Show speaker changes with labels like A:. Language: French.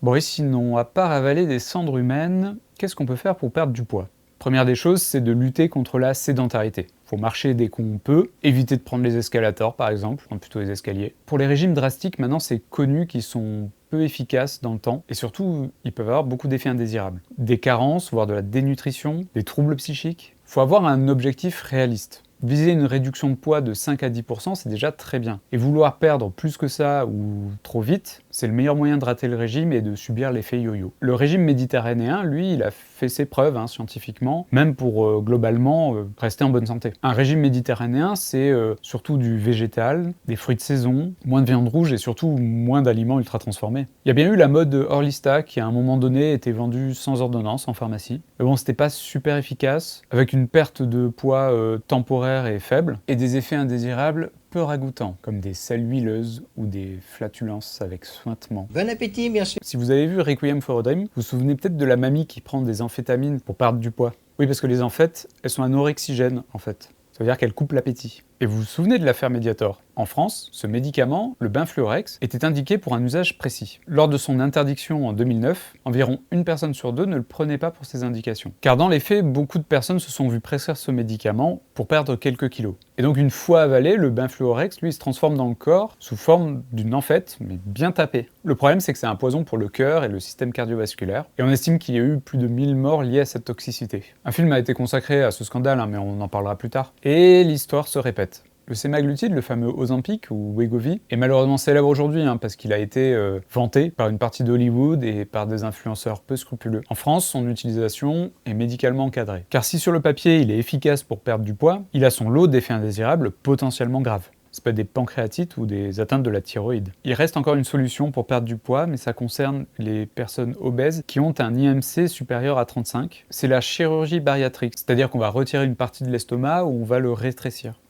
A: Bon, et sinon, à part avaler des cendres humaines, qu'est-ce qu'on peut faire pour perdre du poids? Première des choses, c'est de lutter contre la sédentarité. Faut marcher dès qu'on peut, éviter de prendre les escalators par exemple, non plutôt les escaliers. Pour les régimes drastiques, maintenant c'est connu qu'ils sont peu efficaces dans le temps, et surtout, ils peuvent avoir beaucoup d'effets indésirables. Des carences, voire de la dénutrition, des troubles psychiques. Faut avoir un objectif réaliste. Viser une réduction de poids de 5 à 10%, c'est déjà très bien. Et vouloir perdre plus que ça ou trop vite, c'est le meilleur moyen de rater le régime et de subir l'effet yo-yo. Le régime méditerranéen, lui, il a fait ses preuves scientifiquement, même pour globalement rester en bonne santé. Un régime méditerranéen, c'est surtout du végétal, des fruits de saison, moins de viande rouge et surtout moins d'aliments ultra transformés. Il y a bien eu la mode Orlista qui à un moment donné était vendue sans ordonnance en pharmacie. Mais bon, c'était pas super efficace, avec une perte de poids temporaire et faible, et des effets indésirables peu ragoûtants, comme des selles huileuses ou des flatulences avec suintement.
B: Bon appétit, bien sûr.
A: Si vous avez vu Requiem for a Dream, vous vous souvenez peut-être de la mamie qui prend des amphétamines pour perdre du poids. Oui, parce que les amphètes, elles sont anorexigènes en fait. Ça veut dire qu'elles coupent l'appétit. Et vous vous souvenez de l'affaire Mediator? En France, ce médicament, le Benfluorex, était indiqué pour un usage précis. Lors de son interdiction en 2009, environ une personne sur deux ne le prenait pas pour ces indications. Car dans les faits, beaucoup de personnes se sont vues prescrire ce médicament pour perdre quelques kilos. Et donc une fois avalé, le Benfluorex, lui, se transforme dans le corps sous forme d'une amphète, mais bien tapée. Le problème, c'est que c'est un poison pour le cœur et le système cardiovasculaire, et on estime qu'il y a eu plus de 1000 morts liées à cette toxicité. Un film a été consacré à ce scandale, mais on en parlera plus tard. Et l'histoire se répète. Le sémaglutide, le fameux Ozempic ou Wegovy, est malheureusement célèbre aujourd'hui parce qu'il a été vanté par une partie d'Hollywood et par des influenceurs peu scrupuleux. En France, son utilisation est médicalement encadrée. Car si sur le papier il est efficace pour perdre du poids, il a son lot d'effets indésirables potentiellement graves. Ça peut être des pancréatites ou des atteintes de la thyroïde. Il reste encore une solution pour perdre du poids, mais ça concerne les personnes obèses qui ont un IMC supérieur à 35. C'est la chirurgie bariatrique, c'est-à-dire qu'on va retirer une partie de l'estomac ou on va le rétrécir.